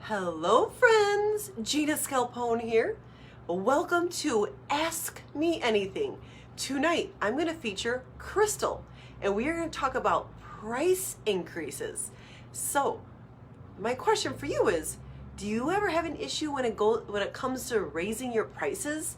Hello friends, Gina Scalpone here. Welcome to Ask Me Anything. Tonight I'm going to feature Crystal and we are going to talk about price increases. So, my question for you is, do you ever have an issue when it comes to raising your prices?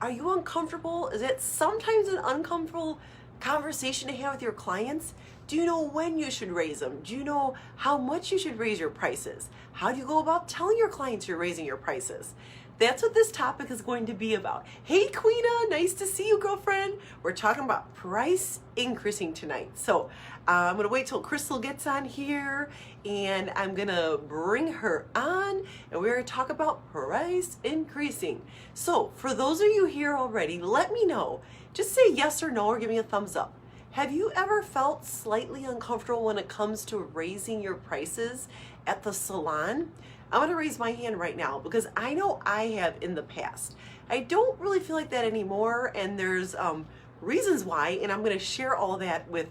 Are you uncomfortable? Is it sometimes an uncomfortable conversation to have with your clients? Do you know when you should raise them? Do you know how much you should raise your prices? How do you go about telling your clients you're raising your prices? That's what this topic is going to be about. Hey, Queena, nice to see you, girlfriend. We're talking about price increasing tonight. So I'm going to wait till Crystal gets on here and I'm going to bring her on and we're going to talk about price increasing. So for those of you here already, let me know. Just say yes or no or give me a thumbs up. Have you ever felt slightly uncomfortable when it comes to raising your prices at the salon? I'm going to raise my hand right now because I know I have in the past. I don't really feel like that anymore, and there's reasons why, and I'm going to share all that with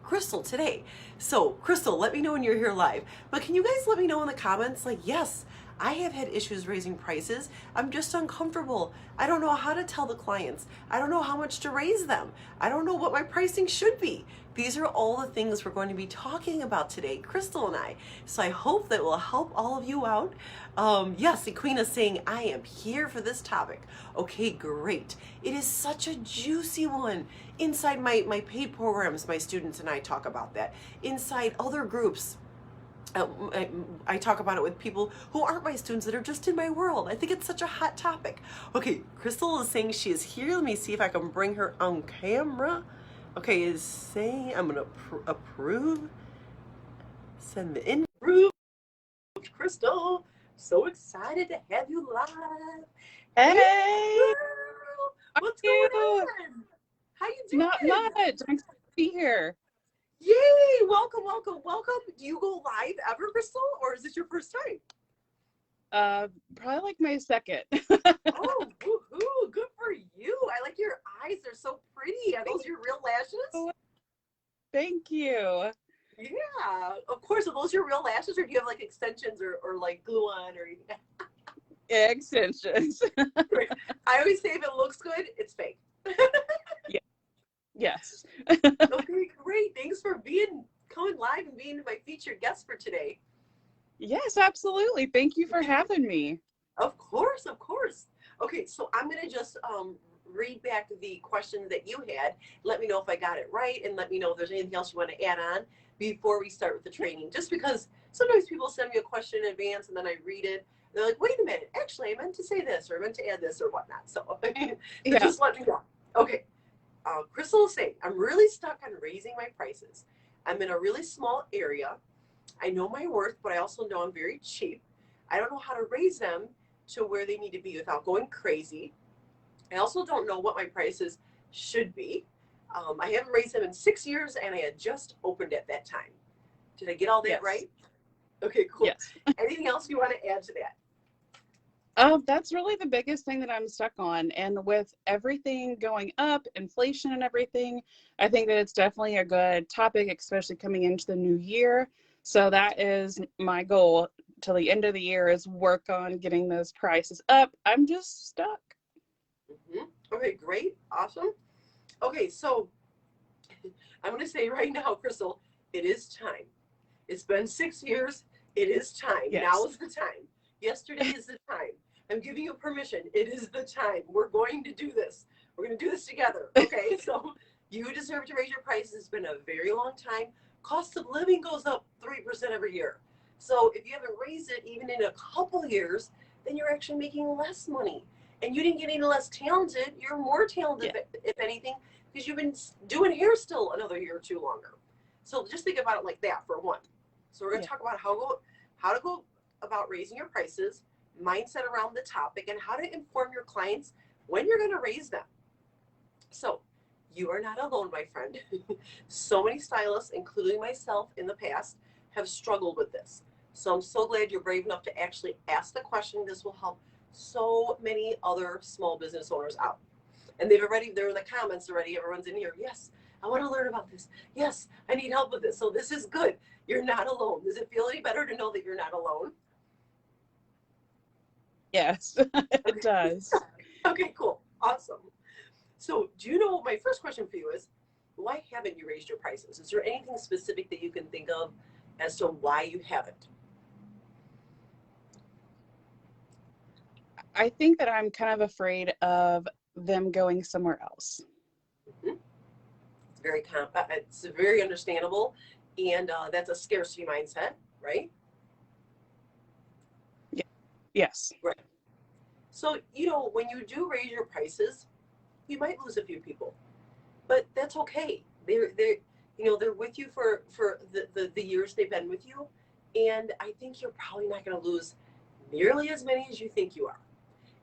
Crystal today. So, Crystal, let me know when you're here live. But can you guys let me know in the comments, like, yes, I have had issues raising prices. I'm just uncomfortable. I don't know how to tell the clients. I don't know how much to raise them. I don't know what my pricing should be. These are all the things we're going to be talking about today, Crystal and I. So I hope that will help all of you out. Yes, and Queen is saying, I am here for this topic. Okay, great. It is such a juicy one. Inside my paid programs, my students and I talk about that. Inside other groups, I talk about it with people who aren't my students that are just in my world. I think it's such a hot topic. Okay, Crystal is saying she is here. Let me see if I can bring her on camera. Okay, is saying I'm going to approve. Send the in. Crystal, so excited to have you live. Hey, girl, how what's are going you? on? How you doing? Not much. I'm excited to be here. Yay! Welcome, welcome, welcome. Do you go live ever, Crystal, or is this your first time? Probably like my second. Oh, woohoo! Good for you. I like your eyes. They're so pretty. Are those your real lashes? Thank you. Yeah, of course. Are those your real lashes, or do you have like extensions or like glue on or anything? Extensions. I always say if it looks good, it's fake. Yeah. Yes. Okay, great. Thanks for coming live and being my featured guest for today. Yes, absolutely. Thank you for having me. Of course, of course. Okay, so I'm gonna just read back the questions that you had. Let me know if I got it right, and let me know if there's anything else you want to add on before we start with the training. Just because sometimes people send me a question in advance and then I read it. They're like, wait a minute, actually, I meant to say this or I meant to add this or whatnot. So, so Yeah. just let me know. Okay, Crystal is saying, I'm really stuck on raising my prices. I'm in a really small area. I know my worth, but I also know I'm very cheap. I don't know how to raise them to where they need to be without going crazy. I also don't know what my prices should be. I haven't raised them in 6 years and I had just opened at that time. Did I get all that Yes. right? Okay, cool. Yes. Anything else you want to add to that? That's really the biggest thing that I'm stuck on. And with everything going up, inflation and everything, I think that it's definitely a good topic, especially coming into the new year. So that is my goal till the end of the year, is work on getting those prices up. I'm just stuck. Okay, great. Awesome. Okay, so I'm going to say right now, Crystal, it is time. It's been 6 years. It is time. Yes. Now is the time. Yesterday is the time. I'm giving you permission. It is the time. We're going to do this. We're going to do this together. Okay, so you deserve to raise your prices. It's been a very long time. Cost of living goes up 3% every year. So if you haven't raised it even in a couple years, then you're actually making less money. And you didn't get any less talented. You're more talented, Yeah. if anything, because you've been doing hair still another year or two longer. So just think about it like that for one. So we're going to talk about how to go about raising your prices, mindset around the topic, and how to inform your clients when you're going to raise them. So you are not alone, my friend. So many stylists, including myself in the past, have struggled with this. So I'm so glad you're brave enough to actually ask the question. This will help so many other small business owners out. And they're in the comments already. Everyone's in here. Yes, I want to learn about this. Yes, I need help with this. So this is good. You're not alone. Does it feel any better to know that you're not alone? Yes, it does. Okay, cool. Awesome. So, do you know, my first question for you is, why haven't you raised your prices? Is there anything specific that you can think of as to why you haven't? I think that I'm kind of afraid of them going somewhere else. Mhm. It's very understandable, and that's a scarcity mindset, right? Yes. Right. So, when you do raise your prices, you might lose a few people, but that's okay. They're with you for the years they've been with you, and I think you're probably not going to lose nearly as many as you think you are.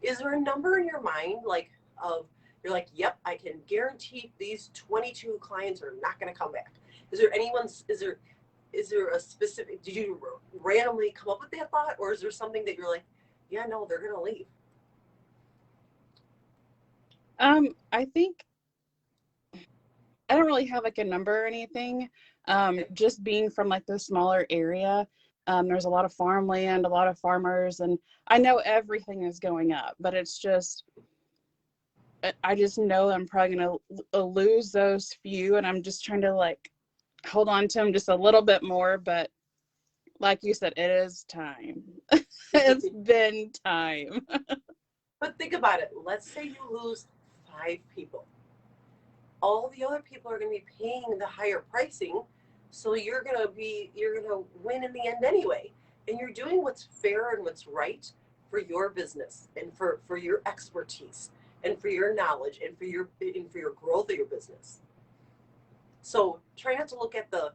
Is there a number in your mind, like, of you're like, yep, I can guarantee these 22 clients are not going to come back? Is there a specific, did you randomly come up with that thought, or is there something that you're like, yeah, no, they're going to leave? I think I don't really have like a number or anything. Just being from like the smaller area, there's a lot of farmland, a lot of farmers, and I know everything is going up, but it's just, I just know I'm probably going to lose those few, and I'm just trying to like hold on to them just a little bit more. But like you said, it is time. It's been time. But think about it. Let's say you lose 5 people. All the other people are going to be paying the higher pricing, so you're going to win in the end anyway. And you're doing what's fair and what's right for your business and for your expertise and for your knowledge and for your growth of your business. So try not to look at the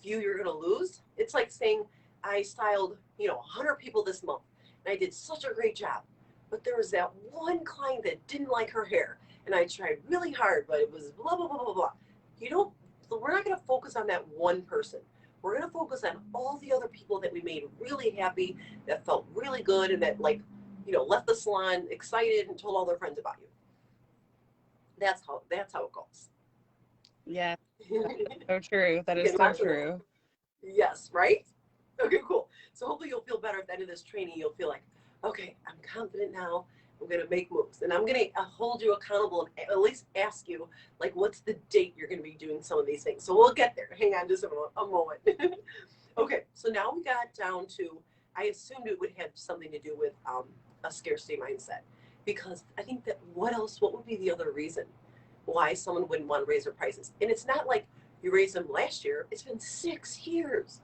few you're going to lose. It's like saying, I styled 100 people this month, and I did such a great job, but there was that one client that didn't like her hair, and I tried really hard, but it was blah blah blah blah blah. You don't. We're not going to focus on that one person. We're going to focus on all the other people that we made really happy, that felt really good, and that, like, left the salon excited and told all their friends about you. That's how it goes. Yeah, so true. That is Get so lots of true. yes, right? Okay, cool. So hopefully you'll feel better at the end of this training. You'll feel like, okay, I'm confident now. I'm going to make moves. And I'm going to hold you accountable and at least ask you, like, what's the date you're going to be doing some of these things? So we'll get there. Hang on just a moment. Okay, so now we got down to, I assumed it would have something to do with a scarcity mindset. Because I think that what would be the other reason why someone wouldn't want to raise their prices? And it's not like you raised them last year. It's been 6 years.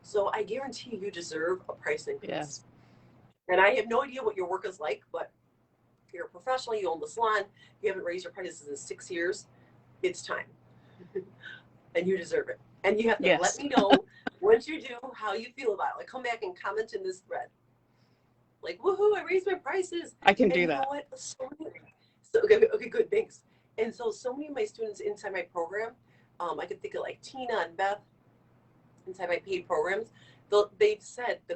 So I guarantee you deserve a price increase. Yes. And I have no idea what your work is like, but you're a professional, you own the salon, you haven't raised your prices in 6 years, it's time. And you deserve it. And you have to let Yes. me know once you do how you feel about it. Like, come back and comment in this thread. Like, woohoo, I raised my prices. I can And do you that. know what? Okay, good, thanks. And so many of my students inside my program, I could think of like Tina and Beth inside my paid programs, the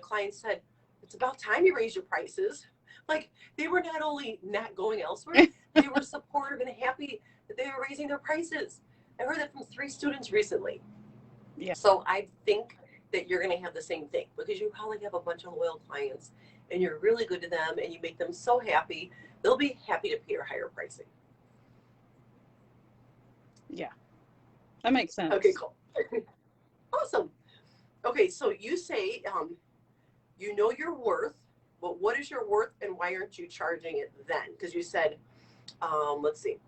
client said, it's about time you raise your prices. Like, they were not only not going elsewhere, they were supportive and happy that they were raising their prices. I heard that from 3 students recently. Yeah. So I think that you're going to have the same thing, because you probably have a bunch of loyal clients and you're really good to them and you make them so happy, they'll be happy to pay your higher pricing. Yeah. That makes sense. Okay, cool. Awesome. Okay, so you say you know your worth, but what is your worth and why aren't you charging it then? Because you said, let's see,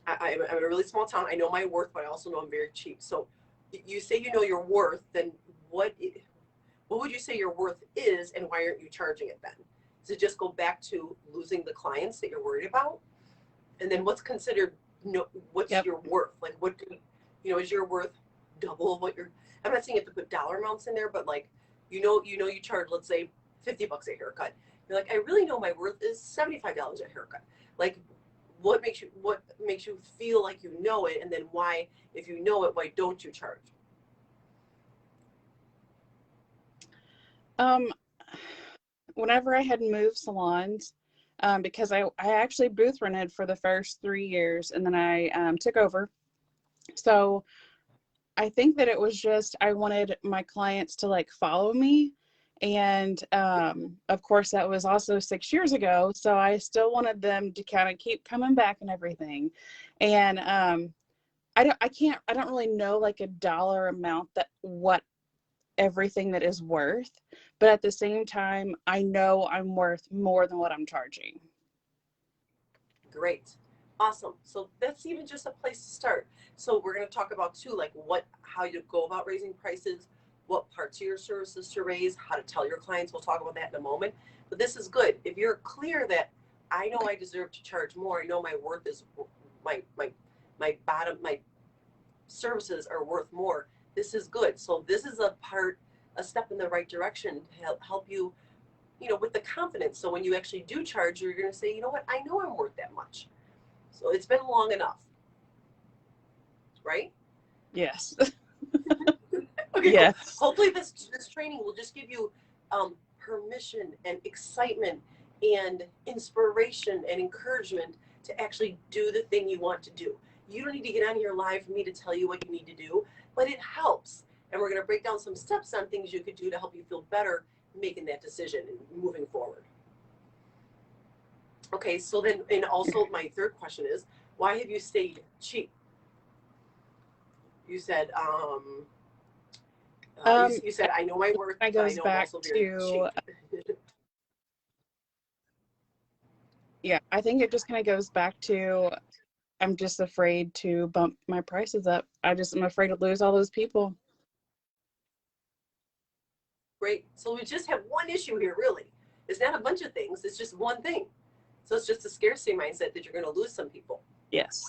I'm in a really small town. I know my worth, but I also know I'm very cheap. So you say you know your worth, then what would you say your worth is, and why aren't you charging it then? Does it just go back to losing the clients that you're worried about? And then what's considered, what's Yep. your worth? Like, what do is your worth double of what you're, I'm not saying you have to put dollar amounts in there, but like, you charge, let's say, $50 a haircut. You're like, I really know my worth is $75 a haircut. Like, what makes you feel like you know it, and then why, if you know it, why don't you charge? Whenever I had moved salons, because I actually booth rented for the first 3 years, and then I took over. So I think that it was just, I wanted my clients to like follow me. And of course, that was also 6 years ago. So I still wanted them to kind of keep coming back and everything. And I don't really know like a dollar amount that what everything that is worth, but at the same time, I know I'm worth more than what I'm charging. Great. Awesome. So that's even just a place to start. So we're going to talk about too, like how you go about raising prices, what parts of your services to raise, how to tell your clients. We'll talk about that in a moment. But this is good. If you're clear that I know I deserve to charge more, I know my worth is my services are worth more. This is good. So this is a step in the right direction to help you, with the confidence. So when you actually do charge, you're going to say, you know what, I know I'm worth that much. So it's been long enough, right? Yes. Okay, yes. cool. Hopefully this training will just give you permission and excitement and inspiration and encouragement to actually do the thing you want to do. You don't need to get on here live for me to tell you what you need to do, but it helps. And we're going to break down some steps on things you could do to help you feel better making that decision and moving forward. Okay, so then, and also my third question is, why have you stayed cheap? You said, you said, I know my worth, but I know I'm also very cheap. Yeah, I think it just kind of goes back to, I'm just afraid to bump my prices up. I'm afraid to lose all those people. Great. So we just have one issue here, really. It's not a bunch of things. It's just one thing. So it's just a scarcity mindset that you're going to lose some people. Yes.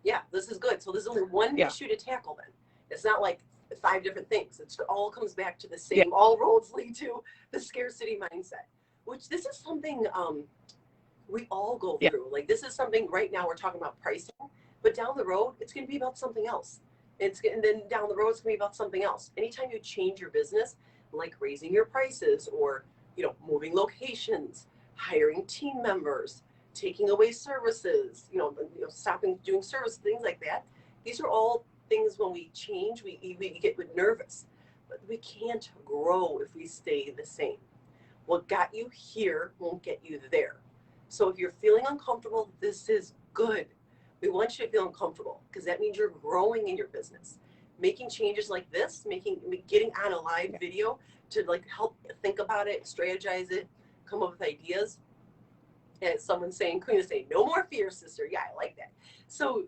Yeah, this is good. So there's only one issue to tackle then. It's not like 5 different things. It all comes back to the same. Yeah. All roads lead to the scarcity mindset, which this is something we all go through. Like this is something right now we're talking about pricing, but down the road, it's going to be about something else. And then down the road, it's going to be about something else. Anytime you change your business, like raising your prices or, moving locations, hiring team members, taking away services, stopping doing service, things like that. These are all things when we change, we get nervous, but we can't grow if we stay the same. What got you here won't get you there. So if you're feeling uncomfortable, this is good. We want you to feel uncomfortable because that means you're growing in your business. Making changes like this, getting on a live video to help think about it, strategize it, come up with ideas. And someone's saying, Queen is saying, no more fear, sister. Yeah, I like that. So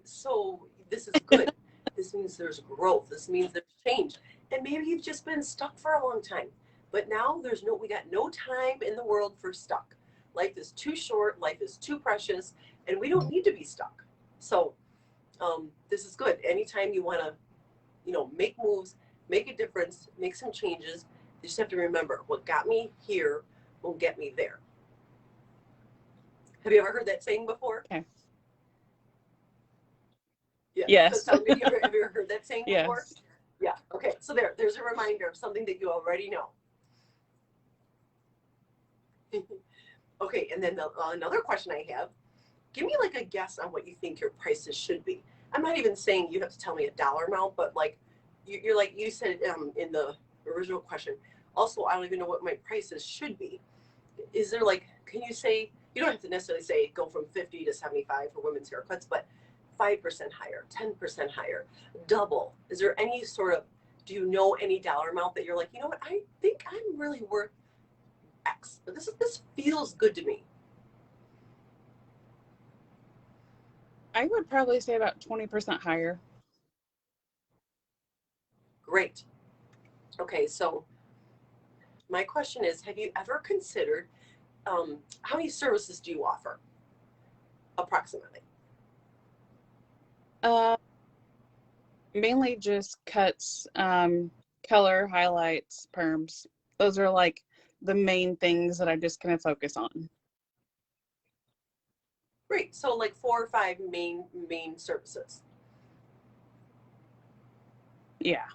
this is good. This means there's growth. This means there's change. And maybe you've just been stuck for a long time. But now we got no time in the world for stuck. Life is too short. Life is too precious. And we don't need to be stuck. So this is good. Anytime you want to, make moves, make a difference, make some changes, you just have to remember what got me here won't get me there. Have you ever heard that saying before? Okay. Yeah. Yes. Have you ever heard that saying before? Yes. Yeah. Okay. So there's a reminder of something that you already know. Okay. And then another question I have, give me a guess on what you think your prices should be. I'm not even saying you have to tell me a dollar amount, but you're like you said in the original question. Also, I don't even know what my prices should be. Is there can you say, you don't have to necessarily say go from 50 to 75 for women's haircuts, but 5% higher, 10% higher, double? Is there any do you know any dollar amount that you're like, you know what, I think I'm really worth X, but this feels good to me? I would probably say about 20% higher. Great. Okay, so my question is, have you ever considered how many services do you offer approximately? Mainly just cuts, color, highlights, perms. Those are the main things that I just kind of focus on. Great. So 4 or 5 main services. Yeah.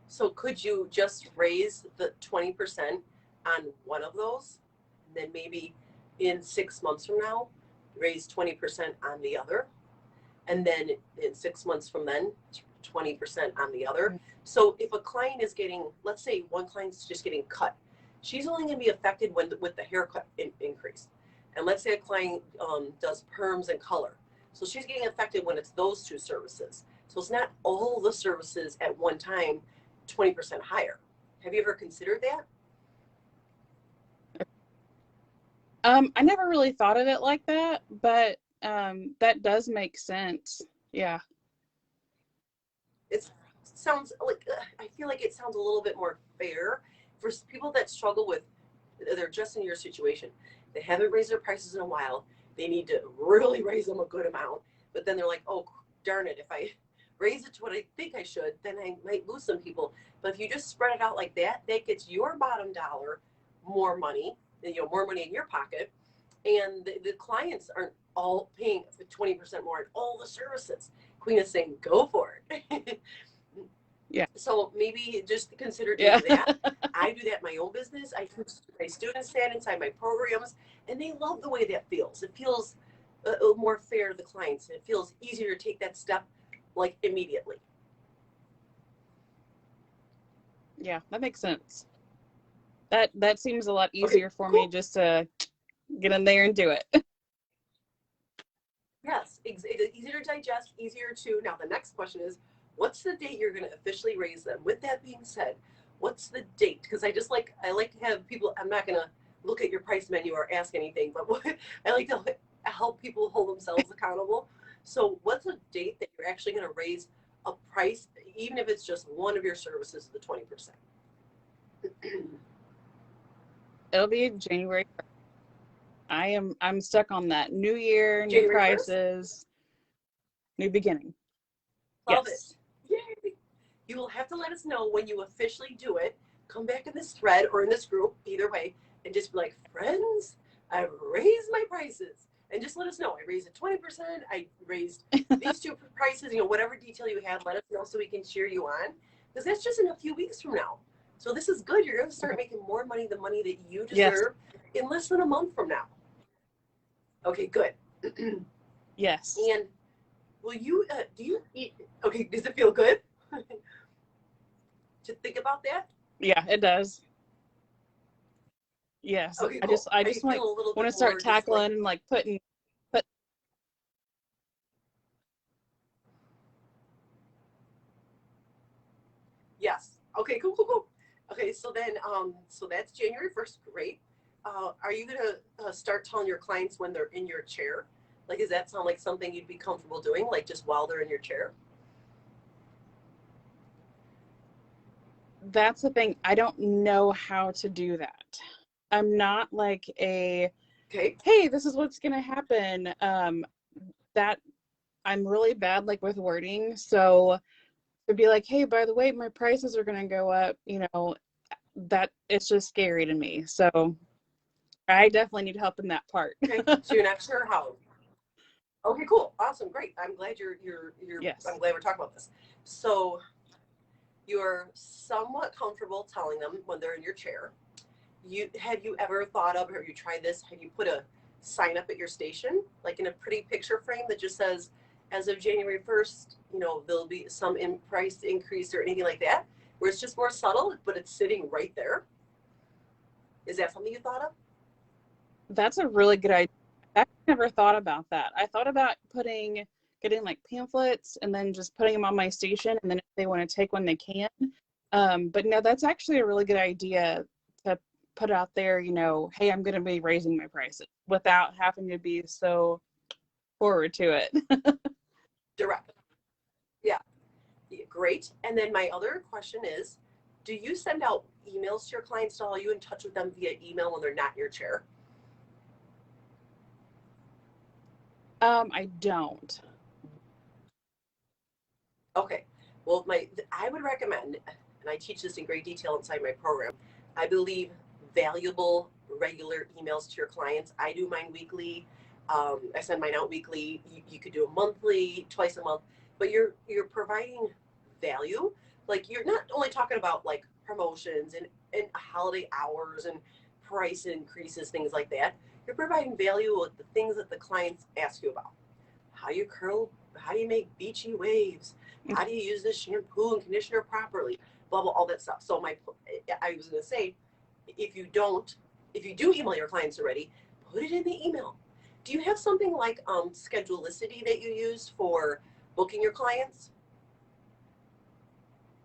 So could you just raise the 20% on one of those? And then maybe in 6 months from now, raise 20% on the other. And then in 6 months from then, 20% on the other. So if a client is getting, let's say one client's just getting cut she's only going to be affected with the haircut increase. And let's say a client does perms and color. So she's getting affected when it's those two services. So it's not all the services at one time 20% higher. Have you ever considered that? I never really thought of it like that, but that does make sense. Yeah. It sounds like, I feel like it sounds a little bit more fair for people that struggle with, they're just in your situation. They haven't raised their prices in a while. They need to really raise them a good amount. But then they're like, oh, darn it, if I raise it to what I think I should, then I might lose some people. But if you just spread it out like that, that gets your bottom dollar more money, more money in your pocket. And the clients aren't all paying 20% more on all the services. Queen is saying, go for it. Yeah. So maybe just consider doing that. I do that in my own business. I teach my students that inside my programs, and they love the way that feels. It feels more fair to the clients. It feels easier to take that step like immediately. Yeah, that makes sense. That seems a lot easier for me just to get in there and do it. Yes, it's easier to digest, easier to. Now the next question is, what's the date you're going to officially raise them? With that being said, what's the date? Because I like to have people. I'm not going to look at your price menu or ask anything, but I like to help people hold themselves accountable. So what's a date that you're actually going to raise a price, even if it's just one of your services, to the 20%? It'll be January 1st. I'm stuck on that. New year, new January 1st? prices, new beginning. Love Yes. it. Yay. You will have to let us know when you officially do it. Come back in this thread or in this group, either way, and just be like, friends, I've raised my prices. And just let us know. I raised it 20%. I raised these two prices, whatever detail you have, let us know so we can cheer you on. Because that's just in a few weeks from now. So this is good. You're going to start making more money, the money that you deserve, in less than a month from now. Okay, good. Yes. And will you, do you eat, okay, does it feel good to think about that? Yeah, it does. Yes. Okay, cool. I just want to start tackling and like putting. Yes. Okay, cool. Okay, so then, so that's January 1st. Great. Are you going to start telling your clients when they're in your chair? Like, does that sound like something you'd be comfortable doing, like just while they're in your chair? That's the thing. I don't know how to do that. I'm not like hey, this is what's going to happen. That I'm really bad like with wording. So to be like, hey, by the way, my prices are going to go up, that it's just scary to me. So I definitely need help in that part. Okay, so you're not sure how. Okay, cool. Awesome. Great. I'm glad you're Yes. I'm glad we're talking about this. So you're somewhat comfortable telling them when they're in your chair. Have you ever thought of, or have you tried this? Have you put a sign up at your station, like in a pretty picture frame that just says, as of January 1st, there'll be some price increase or anything like that, where it's just more subtle, but it's sitting right there? Is that something you thought of? That's a really good idea. I never thought about that. I thought about getting like pamphlets and then just putting them on my station, and then if they want to take one, they can. But no, that's actually a really good idea to put out there, hey, I'm going to be raising my prices without having to be so forward to it. Direct. Yeah. Great. And then my other question is, do you send out emails to your clients? Are you in touch with them via email when they're not in your chair? I don't. Okay. Well, I would recommend, and I teach this in great detail inside my program, I believe valuable regular emails to your clients. I do mine weekly. I send mine out weekly. You could do a monthly, twice a month, but you're providing value. Like, you're not only talking about like promotions and holiday hours and price increases, things like that. You're providing value with the things that the clients ask you about. How you curl, how do you make beachy waves? How do you use this shampoo and conditioner properly? Blah, blah, all that stuff. So I was going to say, if you do email your clients already, put it in the email. Do you have something like Schedulicity that you use for booking your clients?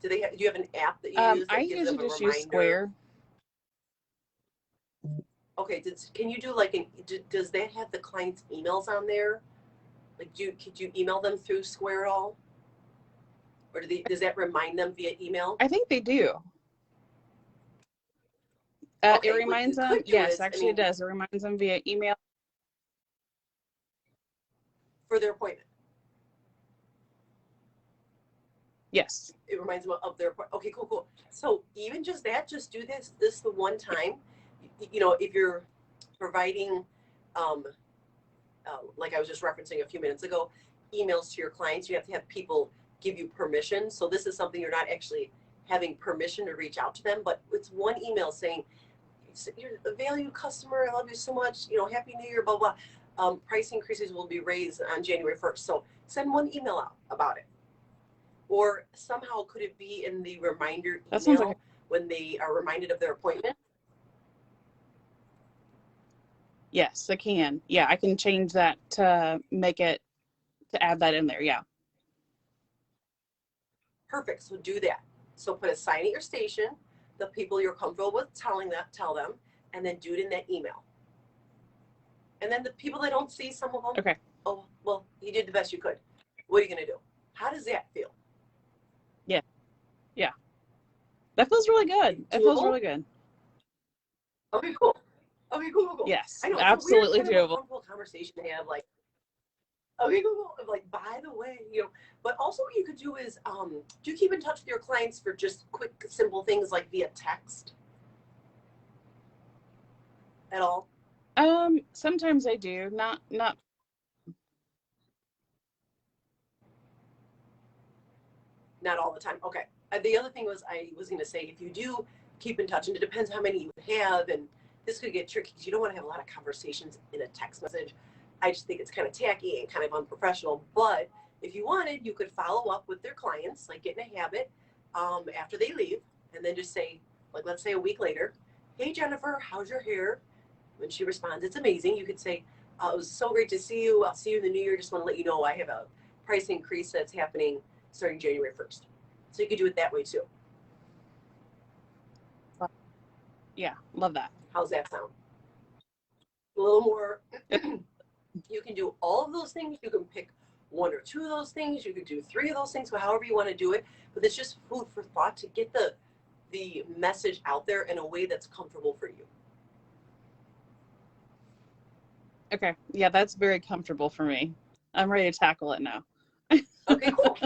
Do you have an app that you use I that gives usually them a just use reminder? Square. Okay, can you do like does that have the client's emails on there? Like, could you email them through Square at all? Or does that remind them via email? I think they do. It Okay, what you reminds them, could do yes, is, actually it does. It reminds them via email. for their appointment. Yes. It reminds them of their appointment. Okay, cool. So even just that, just do this the one time. You know, if you're providing, like I was just referencing a few minutes ago, emails to your clients, you have to have people give you permission. So this is something you're not actually having permission to reach out to them, but it's one email saying, you're a valued customer, I love you so much, you know, happy new year, blah blah. Price increases will be raised on January 1st. So send one email out about it. Or somehow could it be in the reminder That sounds like email when they are reminded of their appointment? yes, I can. Yeah, I can change that to add that in there. Yeah. Perfect. So do that. So put a sign at your station, the people you're comfortable with tell them, and then do it in that email. And then the people that don't see some of them, Okay. oh, well, you did the best you could. What are you going to do? How does that feel? Yeah. That feels really good. It feels really good. Okay, cool. Yes, I know, it's absolutely a weird kind of doable. uncomfortable conversation to have, like, okay, cool. Like, by the way, you know, but also what you could do is, do you keep in touch with your clients for just quick, simple things like via text at all? Sometimes I do. Not Not all the time. Okay. The other thing I was going to say, if you do keep in touch, and it depends how many you have, and this could get tricky because you don't want to have a lot of conversations in a text message. I just think it's kind of tacky and kind of unprofessional. But if you wanted, you could follow up with their clients, like get in a habit after they leave, and then just say, like, let's say a week later, hey, Jennifer, how's your hair? When she responds, it's amazing. You could say, it was so great to see you. I'll see you in the new year. Just want to let you know I have a price increase that's happening starting January 1st. So you could do it that way too. Yeah, love that. How's that sound? A little more. You can do all of those things. You can pick one or two of those things. You could do three of those things, however you want to do it. But it's just food for thought to get the message out there in a way that's comfortable for you. Okay. Yeah, that's very comfortable for me. I'm ready to tackle it now. Okay, cool.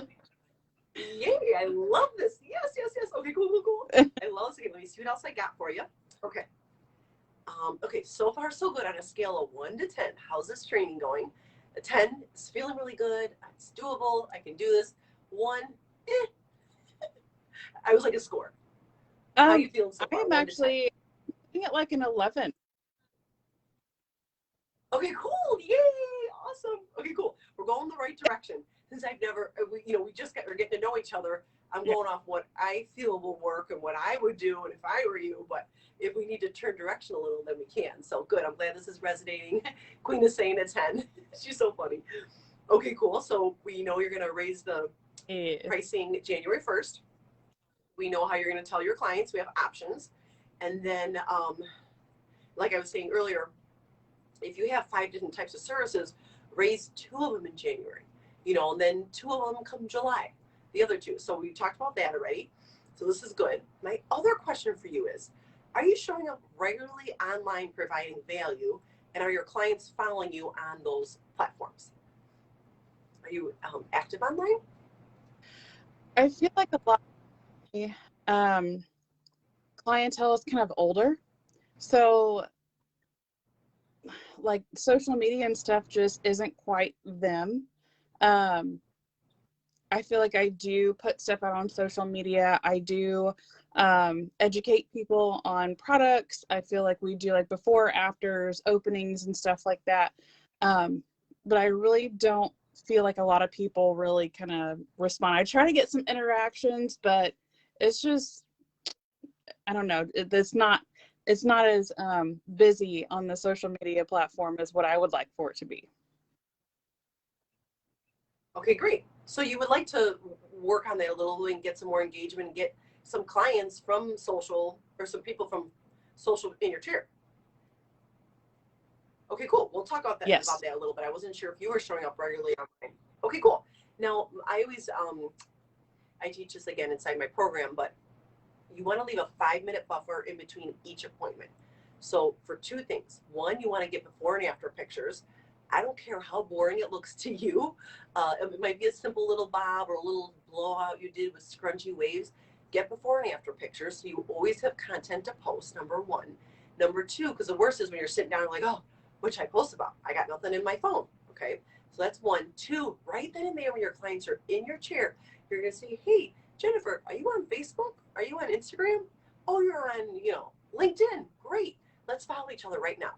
Yay, I love this. Yes. Okay, cool. I love this. Okay, let me see what else I got for you. Okay. Okay, so far so good on a scale of 1 to 10. How's this training going? A 10 is feeling really good. It's doable. I can do this. 1, I was like a score. How are you feeling so far? I'm actually at like an 11. Okay, cool. Yay. Awesome. Okay, cool. We're going the right direction. Since I've never, we just we're getting to know each other. I'm going off what I feel will work and what I would do and if I were you. But if we need to turn direction a little, then we can. So good. I'm glad this is resonating. Queen is saying a 10. She's so funny. Okay, cool. So we know you're going to raise the pricing January 1st. We know how you're going to tell your clients. We have options. And then, like I was saying earlier, if you have 5 different types of services, raise 2 of them in January, and then 2 of them come July, the other 2. So we talked about that already. So this is good. My other question for you is, are you showing up regularly online providing value, and are your clients following you on those platforms? Are you active online? I feel like a lot of clientele is kind of older. So like social media and stuff just isn't quite them. I feel like I do put stuff out on social media. I do educate people on products. I feel like we do like before, afters, openings and stuff like that. But I really don't feel like a lot of people really kind of respond. I try to get some interactions, but it's just, I don't know. It's not it's not as busy on the social media platform as what I would like for it to be. Okay, great. So you would like to work on that a little and get some more engagement and get some clients from social, or some people from social in your chair. Okay, cool. We'll talk about that Yes. a little bit. I wasn't sure if you were showing up regularly online. Okay, cool. Now I always I teach this again inside my program, but you want to leave a 5-minute buffer in between each appointment. So for two things. One, you want to get before and after pictures. I don't care how boring it looks to you. It might be a simple little bob or a little blowout you did with scrunchy waves. Get before and after pictures so you always have content to post, number one. Number two, because the worst is when you're sitting down and like, oh, what should I post about? I got nothing in my phone. Okay, so that's one. Two, right then and there when your clients are in your chair, you're going to say, hey, Jennifer, are you on Facebook? Are you on Instagram? Oh, you're on, LinkedIn. Great. Let's follow each other right now.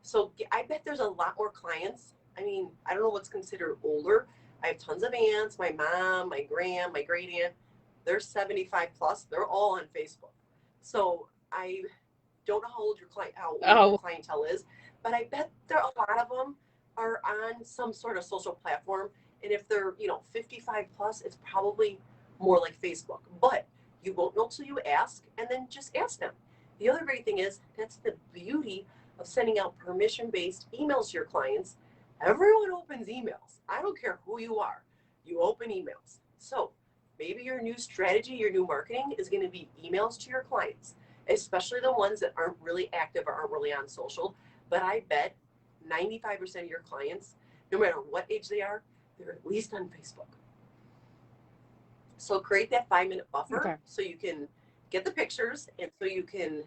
So I bet there's a lot more clients. I mean, I don't know what's considered older. I have tons of aunts, my mom, my grand, my great aunt. They're 75 plus. They're all on Facebook. So I don't know how old your clientele is, but I bet a lot of them are on some sort of social platform. And if they're, 55 plus, it's probably more like Facebook. But you won't know till you ask, and then just ask them. The other great thing is that's the beauty of sending out permission-based emails to your clients. Everyone opens emails. I don't care who you are. You open emails. So maybe your new strategy, your new marketing is going to be emails to your clients, especially the ones that aren't really active or aren't really on social. But I bet 95% of your clients, no matter what age they are, they're at least on Facebook. So create that 5-minute buffer so you can get the pictures and so you can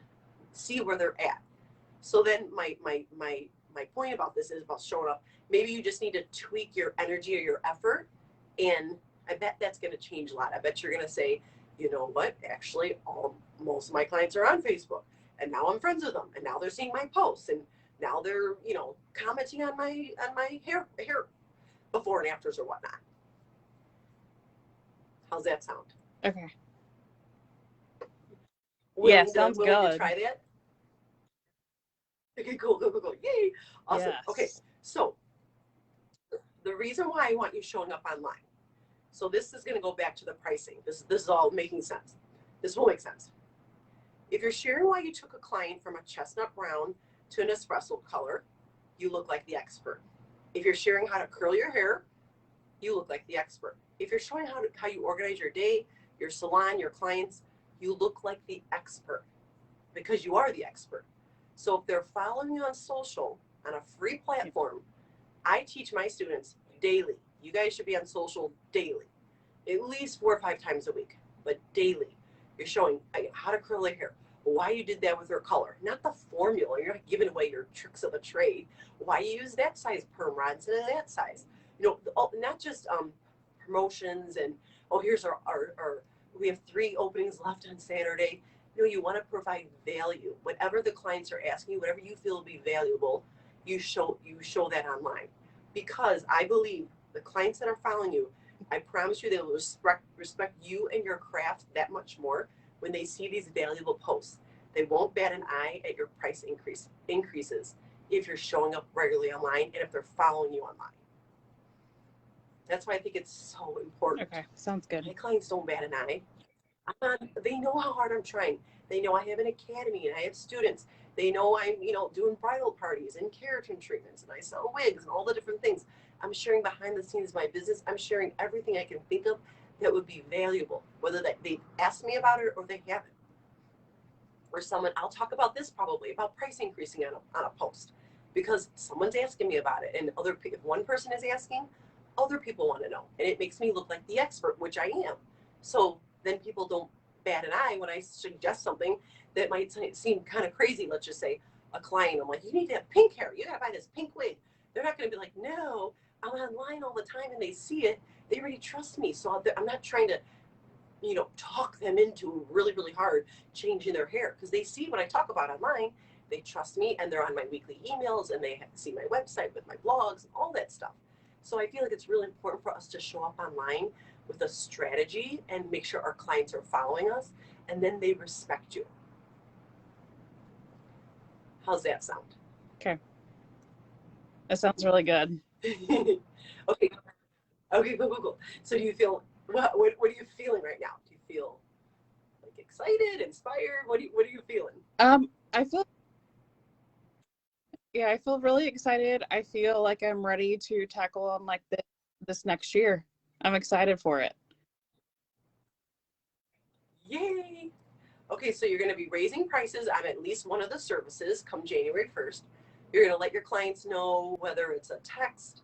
see where they're at. So then my point about this is about showing up. Maybe you just need to tweak your energy or your effort, and I bet that's going to change a lot. I bet you're going to say, you know what, actually most of my clients are on Facebook, and now I'm friends with them, and now they're seeing my posts, and now they're commenting on my hair before and afters or whatnot. How's that sound? Okay. Sounds good. Willing to try that? Okay, cool. Yay. Awesome. Yes. Okay, so the reason why I want you showing up online. So this is going to go back to the pricing. This is all making sense. This will make sense. If you're sharing why you took a client from a chestnut brown to an espresso color, you look like the expert. If you're sharing how to curl your hair, you look like the expert. If you're showing how you organize your day, your salon, your clients, you look like the expert because you are the expert. So if they're following you on social on a free platform, I teach my students daily. You guys should be on social daily, at least 4 or 5 times a week, but daily. You're showing how to curl their hair, why you did that with her color, not the formula. You're not giving away your tricks of the trade. Why you use that size perm rod instead of that size. Not just promotions and, here's our we have 3 openings left on Saturday. You want to provide value. Whatever the clients are asking you, whatever you feel will be valuable, you show that online. Because I believe the clients that are following you, I promise you they will respect you and your craft that much more when they see these valuable posts. They won't bat an eye at your price increases if you're showing up regularly online and if they're following you online. That's why I think it's so important. Okay, sounds good. My clients don't bat an eye. They know how hard I'm trying. They know I have an academy and I have students. They know I'm, doing bridal parties and keratin treatments and I sell wigs and all the different things. I'm sharing behind the scenes of my business. I'm sharing everything I can think of that would be valuable, whether that they've asked me about it or they haven't. Or I'll talk about this probably, about price increasing on a post because someone's asking me about it. And if one person is asking, other people want to know. And it makes me look like the expert, which I am. So then people don't bat an eye when I suggest something that might seem kind of crazy. Let's just say a client, I'm like, you need to have pink hair. You got to buy this pink wig. They're not going to be like, no, I'm online all the time and they see it. They already trust me. So I'm not trying to, talk them into really, really hard changing their hair because they see what I talk about online. They trust me and they're on my weekly emails and they see my website with my blogs and all that stuff. So I feel like it's really important for us to show up online with a strategy and make sure our clients are following us and then they respect you. How's that sound? Okay. That sounds really good. Okay. Okay, cool. So do you feel, what are you feeling right now? Do you feel like excited, inspired? What are you feeling? I feel, yeah, I feel really excited. I feel like I'm ready to tackle on like this next year. I'm excited for it. Yay! Okay, so you're going to be raising prices on at least one of the services come January 1st. You're going to let your clients know whether it's a text,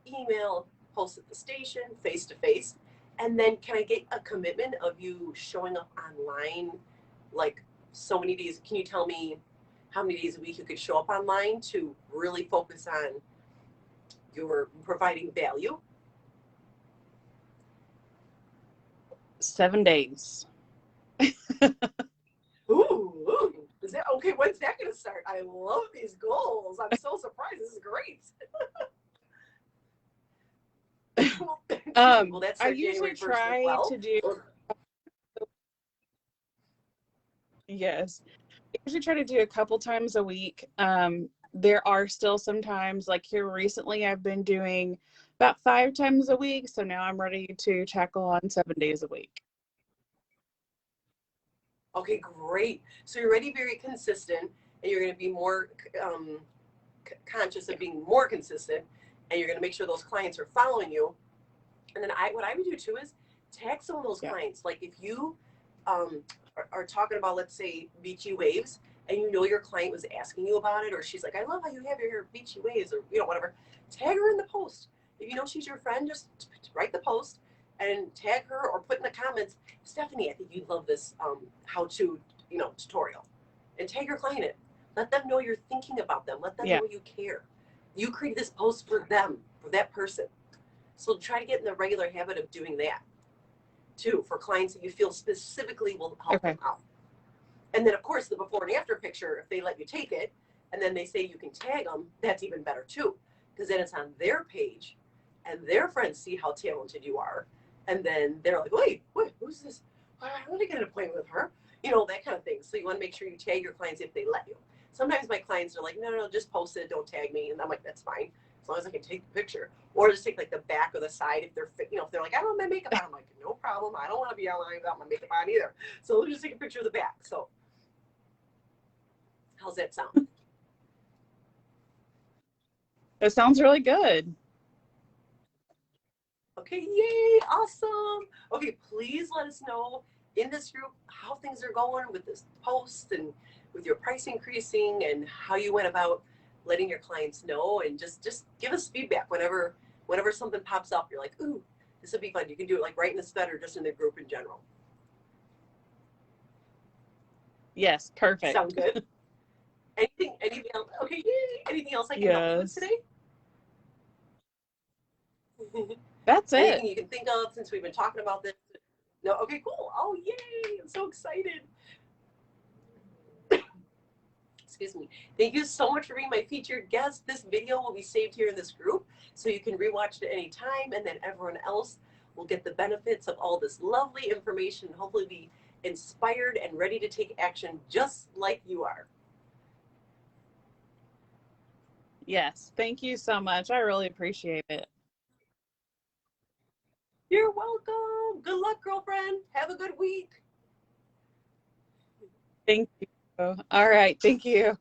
email, post at the station, face to face. And then can I get a commitment of you showing up online like so many days? Can you tell me how many days a week you could show up online to really focus on your providing value? 7 days. Ooh, is that okay? When's that going to start? I love these goals. I'm so surprised. This is great. Will that I start usually January 1st as try well? to do, yes, I usually try to do a couple times a week. There are still some times, like here recently, I've been doing about 5 times a week. So now I'm ready to tackle on 7 days a week. Okay, great. So you're already very consistent, and you're going to be more conscious of being more consistent, and you're going to make sure those clients are following you. And then what I would do too is tag some of those clients. Like if you are talking about, let's say, beachy waves, and you know your client was asking you about it, or she's like, I love how you have your beachy waves, or whatever, tag her in the post. If you know she's your friend, just write the post and tag her, or put in the comments, Stephanie, I think you'd love this how-to tutorial, and tag your client in. Let them know you're thinking about them. Let them know you care. You create this post for them, for that person. So try to get in the regular habit of doing that too, for clients that you feel specifically will help them out. And then of course the before and after picture, if they let you take it and then they say you can tag them, that's even better too, because then it's on their page and their friends see how talented you are, and then they're like, wait, who's this? Why did I get an appointment with her? That kind of thing. So you want to make sure you tag your clients if they let you. Sometimes my clients are like, no, just post it, don't tag me, and I'm like, that's fine, as long as I can take the picture, or just take like the back or the side if they're if they're like, I don't have my makeup on, I'm like, no problem, I don't want to be online without my makeup on either, so we'll just take a picture of the back. So how's that sound? It sounds really good. Okay, yay, awesome. Okay, please let us know in this group how things are going with this post and with your price increasing, and how you went about letting your clients know, and just give us feedback whenever something pops up. You're like, ooh, this would be fun. You can do it like right in the thread or just in the group in general. Yes, perfect. Sound good? Anything else? Okay, yay. Anything else I can help you with today? That's it. Anything you can think of since we've been talking about this? No? Okay, cool. Oh, yay. I'm so excited. Excuse me. Thank you so much for being my featured guest. This video will be saved here in this group, so you can rewatch it at any time, and then everyone else will get the benefits of all this lovely information and hopefully be inspired and ready to take action just like you are. Yes, thank you so much. I really appreciate it. You're welcome. Good luck, girlfriend. Have a good week. Thank you. All right. Thank you.